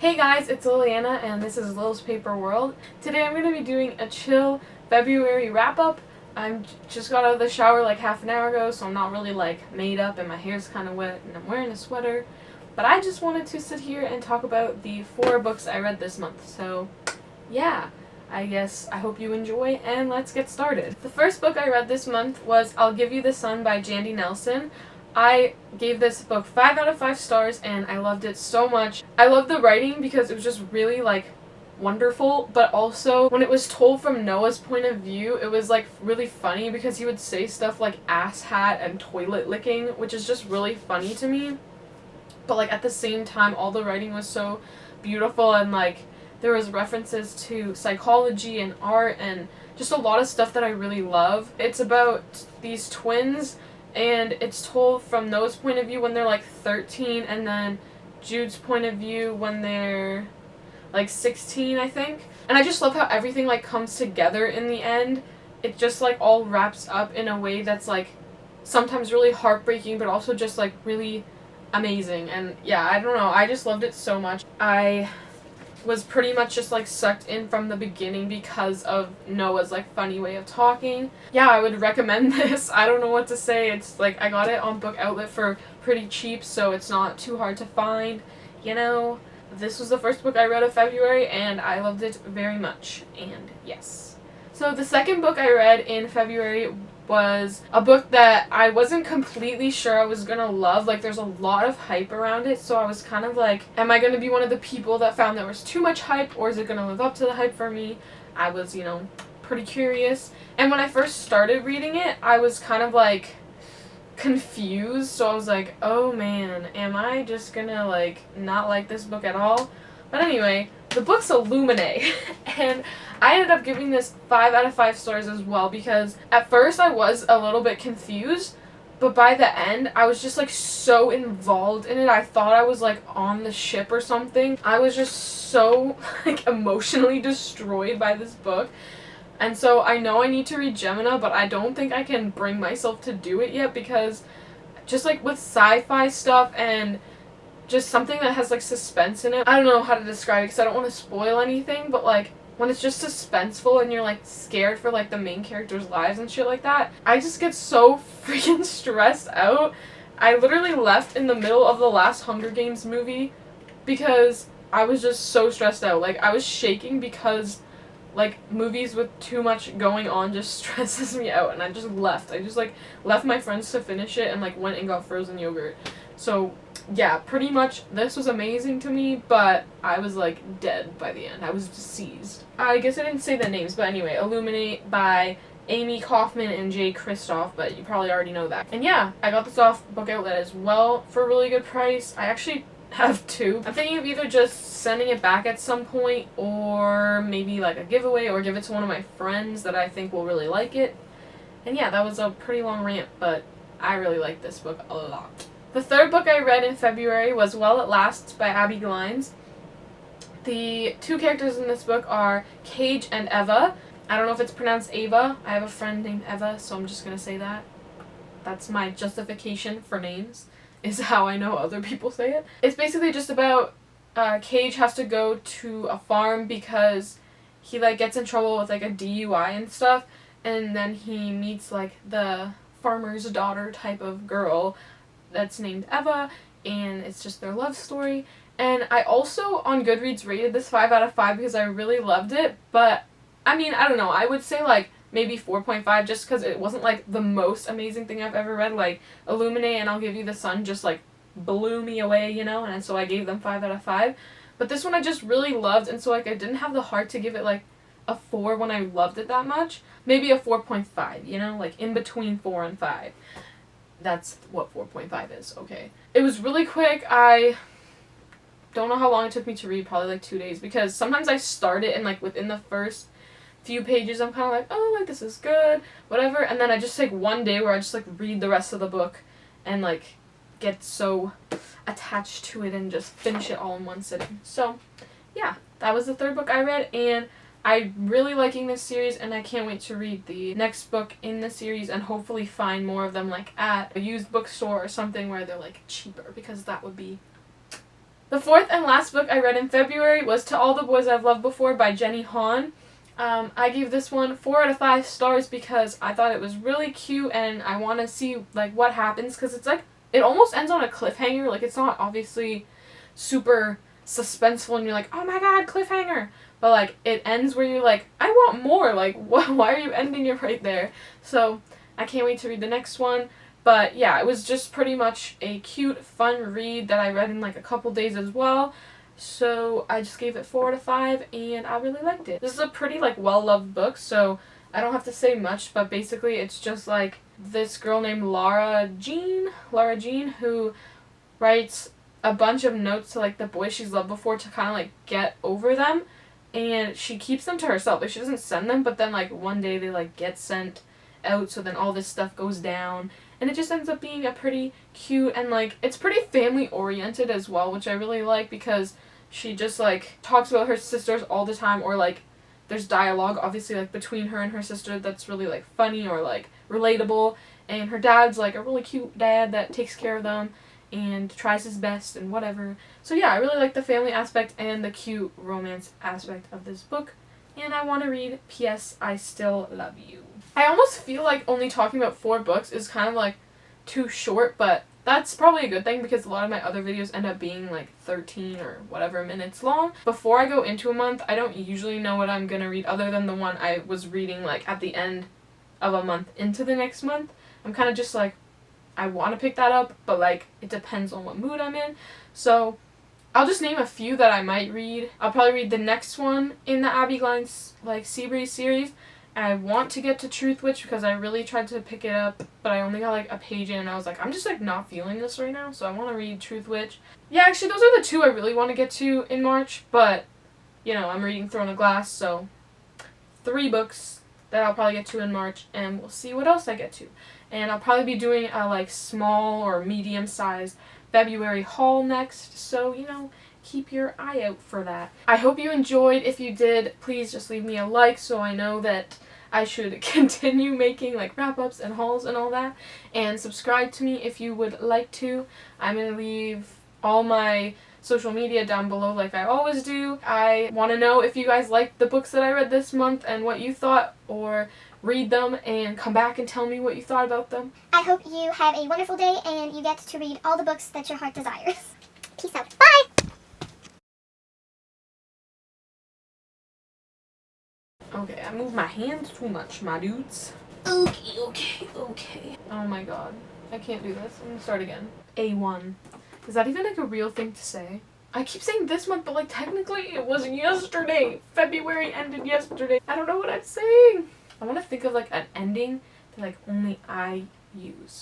Hey guys, it's Liliana and this is Lil's Paper World. Today I'm going to be doing a chill February wrap-up. I'm just got out of the shower like half an hour ago, so I'm not really like made up and my hair's kind of wet and I'm wearing a sweater. But I just wanted to sit here and talk about the 4 books I read this month. So yeah, I guess I hope you enjoy and let's get started. The first book I read this month was I'll Give You the Sun by Jandy Nelson. I gave this book 5 out of 5 stars and I loved it so much. I loved the writing because it was just really like wonderful, but also when it was told from Noah's point of view, it was like really funny because he would say stuff like ass hat and toilet licking, which is just really funny to me. But like at the same time, all the writing was so beautiful and like there was references to psychology and art and just a lot of stuff that I really love. It's about these twins and it's told from Noah's point of view when they're like 13 and then Jude's point of view when they're like 16, I think. And I just love how everything like comes together in the end. It just like all wraps up in a way that's like sometimes really heartbreaking but also just like really amazing. And yeah, I don't know, I just loved it so much. I was pretty much just like sucked in from the beginning because of Noah's like funny way of talking. Yeah, I would recommend this. I don't know what to say. It's like I got it on Book Outlet for pretty cheap, so it's not too hard to find. You know, this was the first book I read of February and I loved it very much. And yes. So the second book I read in February was a book that I wasn't completely sure I was gonna love. Like there's a lot of hype around it, so I was kind of like, am I gonna be one of the people that found there was too much hype, or is it gonna live up to the hype for me? I was, pretty curious. And when I first started reading it, I was kind of like confused, so I was like, oh man, am I just gonna like not like this book at all? But anyway, the book's Illuminae, and I ended up giving this 5 out of 5 stars as well because at first I was a little bit confused, but by the end I was just like so involved in it. I thought I was like on the ship or something. I was just so like emotionally destroyed by this book. And so I know I need to read Gemina, but I don't think I can bring myself to do it yet because just like with sci-fi stuff and just something that has like suspense in it. I don't know how to describe it because I don't want to spoil anything, but like when it's just suspenseful and you're like scared for like the main characters' lives and shit like that, I just get so freaking stressed out. I literally left in the middle of the last Hunger Games movie because I was just so stressed out. Like I was shaking because like movies with too much going on just stresses me out, and I just left. I just like left my friends to finish it and like went and got frozen yogurt. So yeah, pretty much this was amazing to me, but I was like dead by the end. I was deceased. I guess I didn't say the names, but anyway, Illuminae by Amy Kaufman and Jay Kristoff, but you probably already know that. And yeah, I got this off Book Outlet as well for a really good price. I actually have 2. I'm thinking of either just sending it back at some point or maybe like a giveaway or give it to one of my friends that I think will really like it. And yeah, that was a pretty long rant, but I really like this book a lot. The third book I read in February was Well It Lasts by Abby Glines. The 2 characters in this book are Cage and Eva. I don't know if it's pronounced Ava. I have a friend named Eva, so I'm just going to say that. That's my justification for names, is how I know other people say it. It's basically just about Cage has to go to a farm because he like gets in trouble with like a DUI and stuff, and then he meets like the farmer's daughter type of girl that's named Eva, and it's just their love story. And I also on Goodreads rated this 5 out of 5 because I really loved it, but I mean, I don't know, I would say like maybe 4.5 just because it wasn't like the most amazing thing I've ever read. Like Illuminae and I'll Give You the Sun just like blew me away, and so I gave them 5 out of 5. But this one I just really loved, and so like I didn't have the heart to give it like a 4 when I loved it that much. Maybe a 4.5, like in between 4 and 5. That's what 4.5 is, okay. It was really quick. I don't know how long it took me to read, probably like 2 days, because sometimes I start it and like within the first few pages I'm kind of like, oh, like this is good, whatever, and then I just take one day where I just like read the rest of the book and like get so attached to it and just finish it all in one sitting. So yeah, that was the third book I read, and I'm really liking this series, and I can't wait to read the next book in the series and hopefully find more of them like at a used bookstore or something where they're like cheaper, because that would be The fourth and last book I read in February was To All the Boys I've Loved Before by Jenny Han. I gave this one 4 out of 5 stars because I thought it was really cute and I want to see like what happens, because it's like it almost ends on a cliffhanger. Like, it's not obviously super suspenseful and you're like, oh my god, cliffhanger, but like it ends where you're like, I want more. Like, why are you ending it right there? So I can't wait to read the next one. But yeah, it was just pretty much a cute, fun read that I read in like a couple days as well. So I just gave it 4 out of 5 and I really liked it. This is a pretty like well-loved book, so I don't have to say much, but basically it's just like this girl named Lara Jean, who writes a bunch of notes to like the boys she's loved before to kind of like get over them, and she keeps them to herself. Like, she doesn't send them, but then like one day they like get sent out, so then all this stuff goes down, and it just ends up being a pretty cute, and like it's pretty family oriented as well, which I really like, because she just like talks about her sisters all the time, or like there's dialogue obviously like between her and her sister that's really like funny or like relatable, and her dad's like a really cute dad that takes care of them and tries his best and whatever. So yeah, I really like the family aspect and the cute romance aspect of this book, and I want to read P.S. I Still Love You. I almost feel like only talking about 4 books is kind of like too short, but that's probably a good thing because a lot of my other videos end up being like 13 or whatever minutes long. Before I go into a month, I don't usually know what I'm going to read other than the one I was reading like at the end of a month into the next month. I'm kind of just like, I want to pick that up, but like it depends on what mood I'm in. So I'll just name a few that I might read. I'll probably read the next one in the Abby Glines like Seabreeze series. I want to get to Truthwitch because I really tried to pick it up, but I only got like a page in and I was like, I'm just like not feeling this right now, so I want to read Truthwitch. Yeah, actually those are the 2 I really want to get to in March, but you know, I'm reading Throne of Glass, so 3 books that I'll probably get to in March, and we'll see what else I get to. And I'll probably be doing a like small or medium sized February haul next, so you know, keep your eye out for that. I hope you enjoyed. If you did, please just leave me a like so I know that I should continue making like wrap-ups and hauls and all that, and subscribe to me if you would like to. I'm gonna leave all my social media down below like I always do. I want to know if you guys liked the books that I read this month and what you thought, or read them and come back and tell me what you thought about them. I hope you have a wonderful day and you get to read all the books that your heart desires. Peace out. Bye! Okay, I move my hands too much, my dudes. Okay. Oh my god. I can't do this. I'm gonna start again. A1. Is that even like a real thing to say? I keep saying this month, but like technically it was yesterday. February ended yesterday. I don't know what I'm saying. I want to think of like an ending that like only I use.